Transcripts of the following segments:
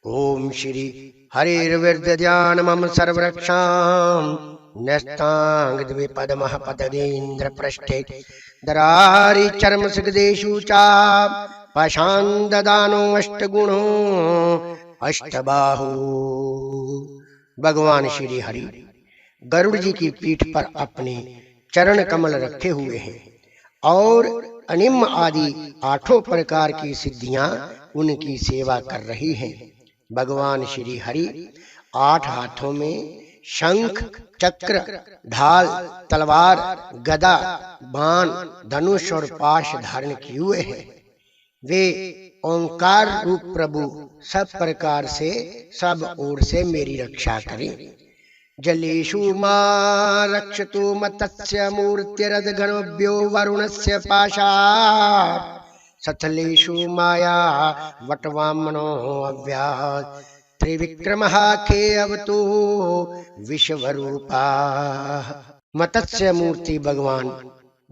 ओम श्री हरिर्विद्यान मम सर्वरक्षां नस्तांग द्विपदमः पदगेन्द्र पृष्ठे दरारि चर्म सुखदेशु चा पाषाण ददानो अष्टगुणो अष्टबाहु। भगवान श्री हरि गरुड़ जी की पीठ पर अपने चरण कमल रखे हुए हैं और अनिम आदि आठों प्रकार की सिद्धियां उनकी सेवा कर रही हैं। भगवान श्री हरि 8 हाथों में शंख, चक्र, ढाल, तलवार, गदा, बाण, धनुष और पाश धारण किए हुए हैं। वे ओंकार रूप प्रभु सब प्रकार से सब ओर से मेरी रक्षा करें। जलेषु मा रक्षतु मत्स्य मूर्तिरदघनभ्यो वरुणस्य पाशात् सथलेषु माया वटवामनो अव्यात् त्रिविक्रमः खे अवतु विश्वरूपा। मत्स्य मूर्ति भगवान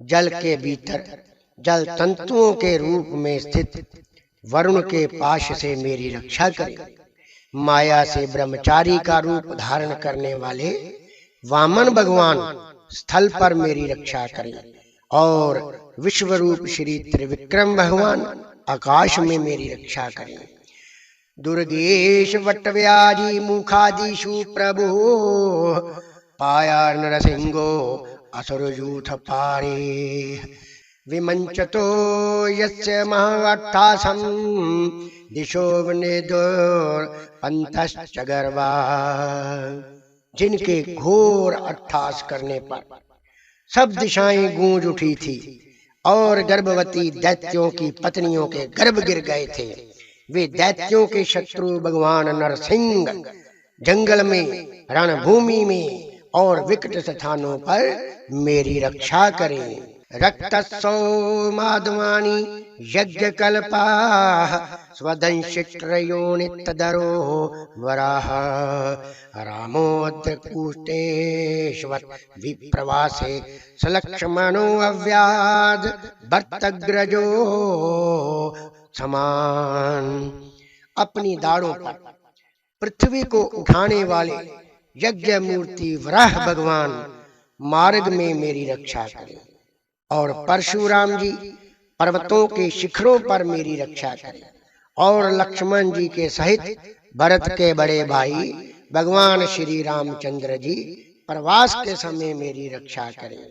जल के भीतर जल तंतुओं के रूप में स्थित वरुण के पाश से मेरी रक्षा करे। माया से ब्रह्मचारी का रूप धारण करने वाले वामन भगवान स्थल पर मेरी रक्षा करें और विश्वरूप श्री त्रिविक्रम भगवान आकाश में मेरी रक्षा करें। दुर्गेश वटव्याधि मुखादिषु प्रभु पाया नरसिंहो असुरयूथ पारे विमंचतो यस्य महाट्टासं दिशो वनेदुर पंतश्च गर्वा। जिनके घोर अट्ठास करने पर सब दिशाएं गूंज उठी थी और गर्भवती दैत्यों की पत्नियों के गर्भ गिर गए थे। वे दैत्यों के शत्रु भगवान नरसिंह जंगल में, रणभूमि में और विकट स्थानों पर मेरी रक्षा करें। रक्तस्सो माधवानी यज्ञ कल्पाः स्वदंशित्रयोनितदरो वराह रामोऽद्य कूष्टेश्वर विप्रवासे सलक्ष्मणो अव्याध भर्तग्रजो समान। अपनी दाढ़ों पर पृथ्वी को उठाने वाले यज्ञ मूर्ति वराह भगवान मार्ग में मेरी रक्षा करें और परशुराम जी पर्वतों के शिखरों पर मेरी रक्षा करें और लक्ष्मण जी के सहित भरत के बड़े भाई भगवान श्री रामचंद्र जी प्रवास के समय मेरी रक्षा करें।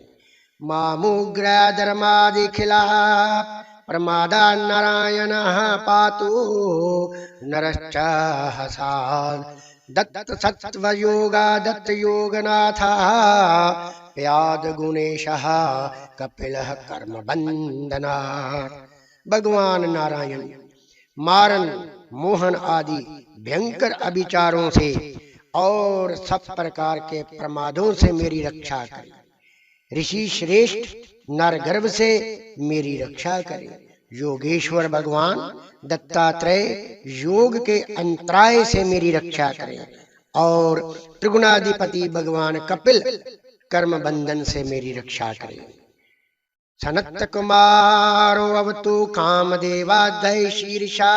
मामुग्र धर्मादि खिलाफ प्रमादा नारायण पातु नरश्च हसाद दत्त सत्व योगा दत्त योगनाथा प्याद गुणेशः कपिलः कर्म बंदना। भगवान नारायण मारन, मोहन आदि भयंकर अभिचारों से और सब प्रकार के प्रमादों से मेरी रक्षा करें। ऋषि श्रेष्ठ नर गर्भ से मेरी रक्षा करें। योगेश्वर भगवान दत्तात्रेय योग के अंतराय से मेरी रक्षा करें और त्रिगुणाधिपति भगवान कपिल कर्म बंधन से मेरी रक्षा करें। सनत कुमारो अवतु कामदेवादय शीर्षा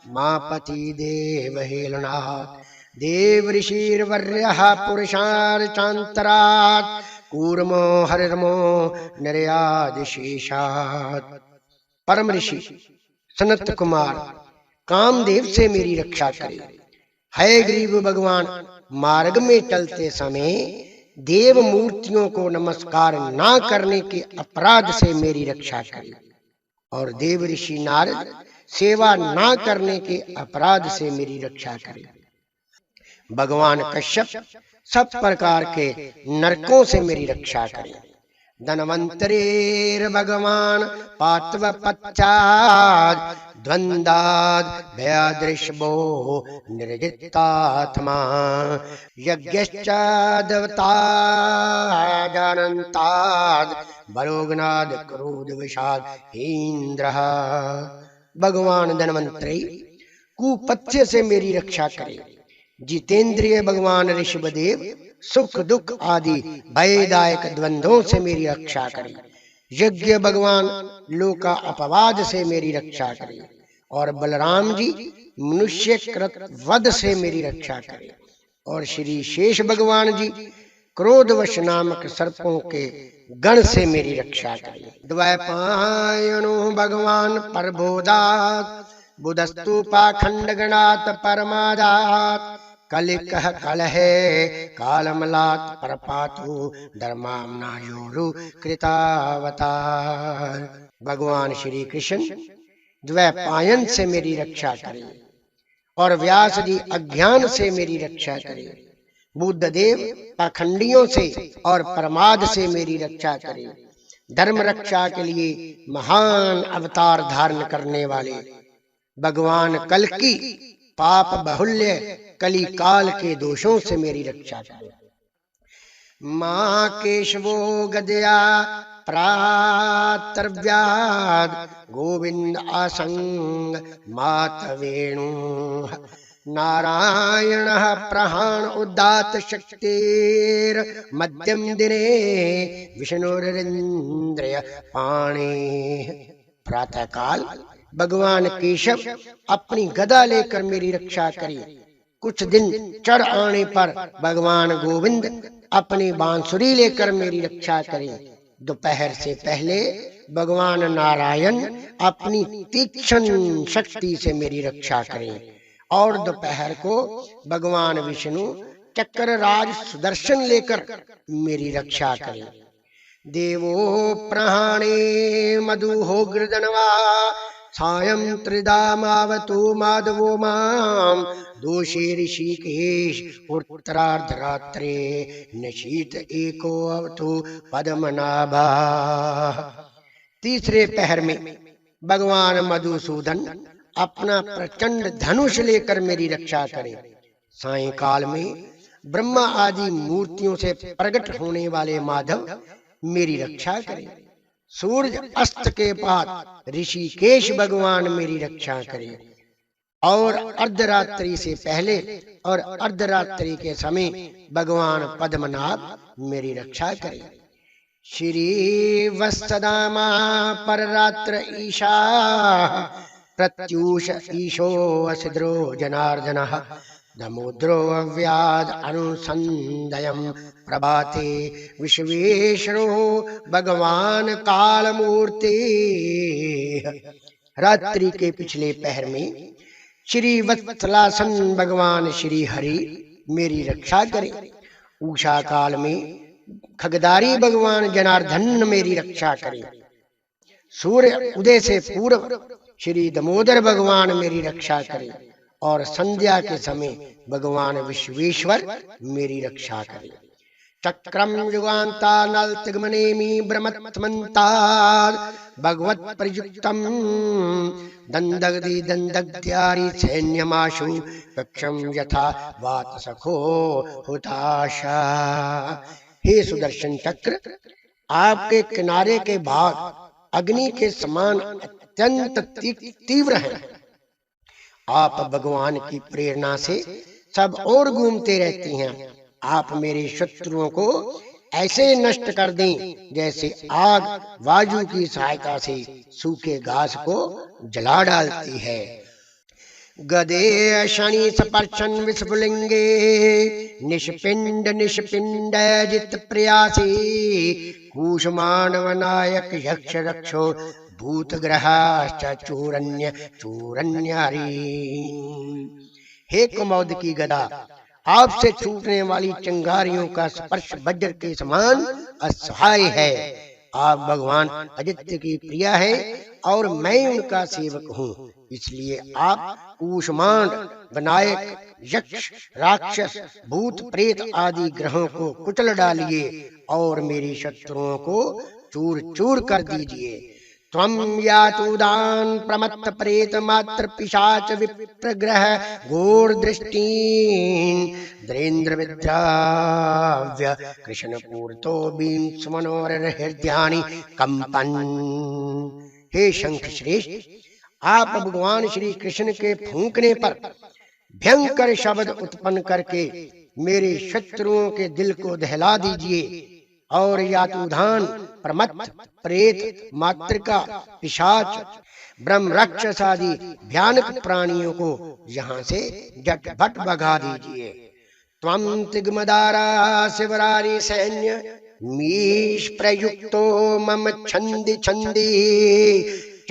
मापति देव हेलनाथ देव ऋषिर्वर्यः पुरुषार्चान्तरात् कूर्मो हरिर्मो निर्यादिशेषात्। परम ऋषि सनत कुमार कामदेव से मेरी रक्षा करें। हयग्रीव भगवान मार्ग में चलते समय देव मूर्तियों को नमस्कार ना करने के अपराध से मेरी रक्षा करें और देव ऋषि नारद सेवा ना करने के अपराध से मेरी रक्षा करें। भगवान कश्यप सब प्रकार के नरकों से मेरी रक्षा करें। धनवंतरेर भगवान पात्व पच्चाद द्वंदाद भयादृशभो निर्जितात्मा यज्ञश्च देवतादनंताद बलोगनाद क्रोध विषाद इंद्रः। भगवान धनवंतरी कुपथ्य से मेरी रक्षा करे। जितेंद्रिय भगवान ऋषभदेव सुख दुख आदि भयदायक द्वंद्वों से मेरी रक्षा करें। यज्ञ भगवान लोका अपवाद से मेरी रक्षा करें और बलराम जी मनुष्य कृत वध से मेरी रक्षा करें, और श्री शेष भगवान जी क्रोधवश नामक सर्पों के गण से मेरी रक्षा करें। द्वैपायनो भगवान परबोधात बुधस्तु पाखंड गणात परमादात कलिकह कलहे कालमलात परपातु धर्मामनायोरु कृतावतार। भगवान श्री कृष्ण द्वैपायन से मेरी रक्षा करें और व्यास जी अज्ञान से मेरी रक्षा करें। बुद्धदेव पाखंडियों से और प्रमाद से मेरी रक्षा करें। धर्म रक्षा के लिए महान अवतार धारण करने वाले भगवान कल की पाप बहुल्य कली काल के दोषों से मेरी रक्षा करें। माँ केशवो गदया प्रातर्व्याद गोविंद आसंग मातवेणु नारायण प्रहाण उदात शक्तिर मध्यम दिने विष्णुरिंद्रिय पाणे। प्रातः काल भगवान केशव अपनी गदा लेकर मेरी रक्षा करें। कुछ दिन चढ़ आने पर भगवान गोविंद अपनी बांसुरी लेकर मेरी रक्षा करें। दोपहर से पहले भगवान नारायण अपनी तीक्ष्ण शक्ति से मेरी रक्षा करें, और दोपहर को भगवान विष्णु चक्रराज सुदर्शन लेकर मेरी रक्षा करें। देवो प्रहाणे मधुहो गृदनवा सायं त्रिदामावतु माधवो माम दोषे ऋषिकेश उत्तरार्धरात्रे निशीत एको अवतु पद्मनाभा। तीसरे पहर में भगवान मधुसूदन अपना प्रचंड धनुष लेकर मेरी रक्षा करें। सायंकाल में ब्रह्मा आदि मूर्तियों से प्रकट होने वाले माधव मेरी रक्षा करें। सूरज अस्त के बाद ऋषिकेश भगवान मेरी रक्षा करें, और अर्धरात्रि से पहले और अर्धरात्रि के समय भगवान पद्मनाभ मेरी रक्षा करें। श्री वत्सदामा पररात्र ईशा प्रत्यूष ईशो असिद्रो जनार्दनः दमोद्रो अव्याद अनुसंदयम प्रभाते विश्वेश्वरो भगवान कालमूर्ति। रात्रि के पिछले पहर में श्री वत्सलासन भगवान श्री हरि मेरी रक्षा करें। उषा काल में खगदारी भगवान जनार्दन मेरी रक्षा करें। सूर्य उदय से पूर्व श्री दामोदर भगवान मेरी रक्षा करें, और संध्या के समय भगवान विश्वेश्वर मेरी रक्षा करें। चक्रम युगांता नलतिग्मनेमि ब्रह्मत्मन्ता भगवत प्रयुक्तम दंदगदि दंदग्ध्यारि सैन्यमाशु कक्षम यथा वात सखो हुताशा। हे सुदर्शन चक्र, आपके किनारे के भाग अग्नि के समान अत्यंत तीव्र हैं। आप भगवान की प्रेरणा से सब और घूमते रहते हैं। आप मेरे शत्रुओं को ऐसे नष्ट कर दें जैसे आग वायु की सहायता से सूखे घास को जला डालती है। गदे शनि स्पर्शन विस्फुलिंगे निष्पिंड निष्पिंड जित प्रयासी कूष्मांडव नायक यक्ष रक्षो भूत ग्रहाश्च चूरन्य चूरन्यारी। हे कुमौद की गदा, आपसे छूटने वाली चिंगारियों का स्पर्श वज्र के समान असहाय है। आप भगवान आदित्य की प्रिया है और मैं उनका सेवक हूँ, इसलिए आप कूष्मांड विनायक यक्ष राक्षस भूत प्रेत आदि ग्रहों को कुचल डालिए और मेरे शत्रुओं को चूर चूर कर दीजिए। त्वं यातुदान प्रमत्त प्रेत मात्र पिशाच विप्रग्रह घोर दृष्टीन द्रेन्द्र विद्राव्य कृष्ण पूर्तो बींस मनोर हृदयानि कंपन। हे शंख श्रेष्ठ, आप भगवान श्री कृष्ण के फूंकने पर भयंकर शब्द उत्पन्न करके मेरे शत्रुओं के दिल को दहला दीजिए, और यातुधान प्रमत्त प्रेत मातृका पिशाच ब्रह्म राक्षस आदि भयानक प्राणियों को यहाँ से झटपट भगा दीजिए। त्वं तिग्मदारा शिवरारि सैन्य मीश प्रयुक्तो मम छंदि छंदि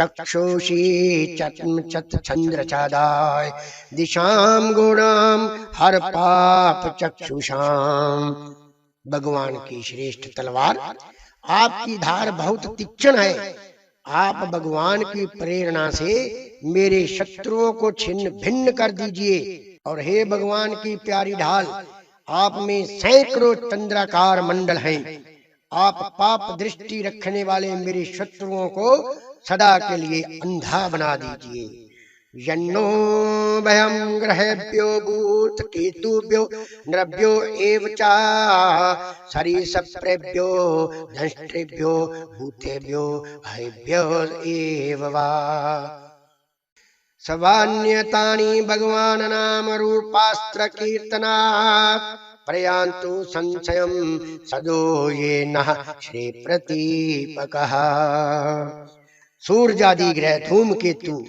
चक्षुषी चत्म चत चंद्र चादाय दिशाम गुणाम हर पाप चक्षुषाम। भगवान की श्रेष्ठ तलवार, आपकी धार बहुत तीक्ष्ण है। आप भगवान की प्रेरणा से मेरे शत्रुओं को छिन्न भिन्न कर दीजिए। और हे भगवान की प्यारी ढाल, आप में सैकड़ों चंद्राकार मंडल हैं। आप पाप दृष्टि रखने वाले मेरे शत्रुओं को सदा के लिए अंधा बना दीजिए। यन्नो भयं ग्रहेभ्यो भूत केतुभ्यो नृभ्यो एव च सरीसप्रेभ्यो दंष्ट्रेभ्यो भूतेभ्यो भयेभ्यो एव वा। सवान्यतानि भगवान् नाम रूपास्त्र कीर्तनात् प्रयान्तु संशयं सदो ये नः श्री प्रतीपकः। सूर्यादि ग्रह, धूमकेतु,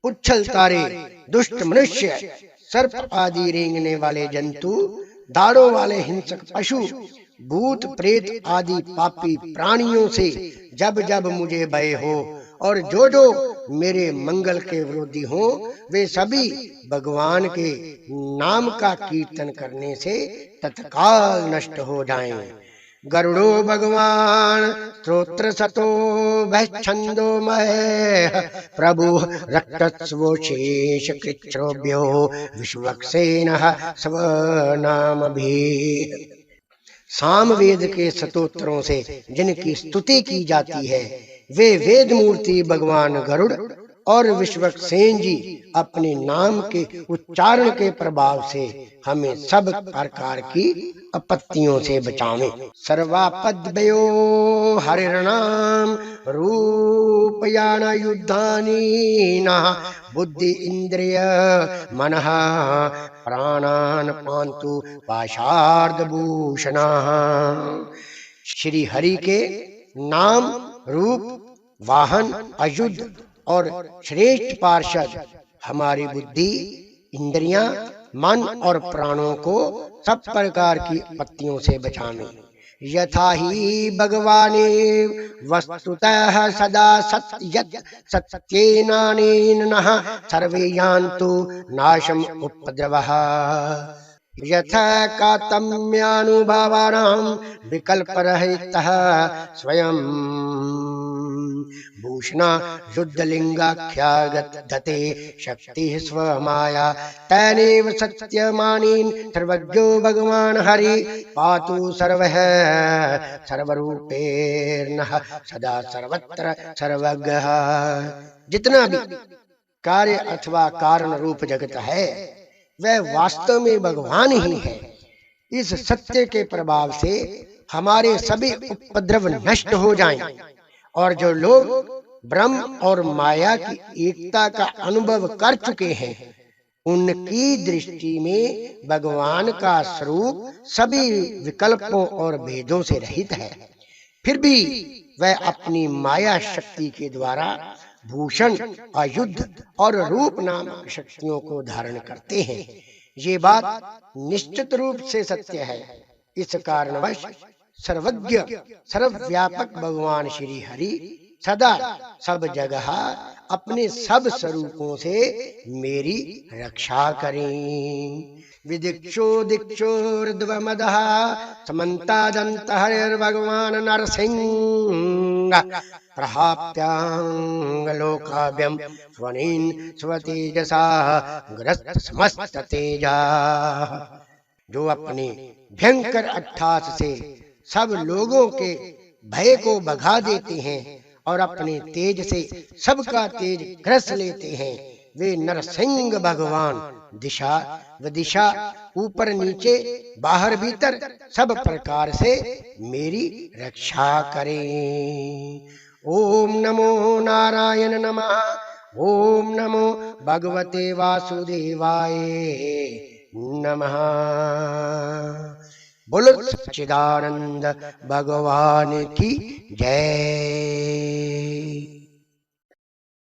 उच्छल तारे, दुष्ट मनुष्य, सर्प आदि रेंगने वाले जंतु, दाढ़ों वाले हिंसक पशु, भूत प्रेत आदि पापी प्राणियों से जब जब मुझे भय हो और जो जो मेरे मंगल के विरोधी हो, वे सभी भगवान के नाम का कीर्तन करने से तत्काल नष्ट हो जाएं। गरुड़ो भगवान स्तोत्र सतो भैच्छंदो मय प्रभु रक्तस्वोशेष कृच्छ्रोभ्यो विश्वक्सेनः स्वनामभिः। सामवेद के स्तोत्रों से जिनकी स्तुति की जाती है, वे वेद मूर्ति भगवान गरुड़ और विश्वक्सेन जी अपने नाम के उच्चारण के प्रभाव से हमें सब प्रकार की आपत्तियों से बचावें। सर्वापद्भयो हरिर्नाम रूपयान युद्धानि नः बुद्धि इंद्रिय मनः प्राणान पांतु पाशार्दभूषणाः। श्री हरि के नाम, रूप, वाहन, अयुध और श्रेष्ठ पार्षद हमारी बुद्धि, इंद्रियां, मन और प्राणों को सब प्रकार की आपत्तियों से बचाने। यथा ही भगवाने वस्तुतः सदा सत्येनानेनः सर्वे यान्तु नाशम उपद्रवः। यथा कातम्यानुभावानां विकल्परहितः स्वयं भूषणा शुद्धलिंगाख्यागते शक्ति स्वमाया तैनेव सत्यमानीन् सर्वज्ञो भगवान् हरि पातु सर्वः सर्वरूपेर्नः सदा सर्वत्र सर्वज्ञः। जितना भी कार्य अथवा कारण रूप जगत है, वह वास्तव में भगवान ही है। इस सत्य के प्रभाव से हमारे सभी उपद्रव नष्ट हो जाएं और जो लोग ब्रह्म और माया की एकता का अनुभव कर चुके हैं, उनकी दृष्टि में भगवान का स्वरूप सभी विकल्पों और भेदों से रहित है। फिर भी वह अपनी माया शक्ति के द्वारा भूषण, आयुध और रूप नामक शक्तियों को धारण करते हैं। ये बात निश्चित रूप से सत्य है। इस कारणवश सर्वज्ञ सर्वव्यापक भगवान श्री हरि सदा सब जगह अपने सब स्वरूपों से मेरी रक्षा करें। विदिक्षो दिक्षोर्ध्वमदः समन्तादन्तः हरिर्भगवान् नरसिंह प्रहाप्याङ्गलोकाभ्यं स्वनेन स्वतेजसा ग्रस्तमस्ततेजा। जो अपने भयंकर अट्टहास से सब लोगों के भय को भगा देते हैं और अपने तेज से सबका तेज ग्रस लेते हैं, वे नरसिंह भगवान दिशा विदिशा, ऊपर नीचे, बाहर भीतर सब प्रकार से मेरी रक्षा करें। ओम नमो नारायण नमः। ओम नमो भगवते वासुदेवाय नमः। बोलो सच्चिदानंद भगवान की जय।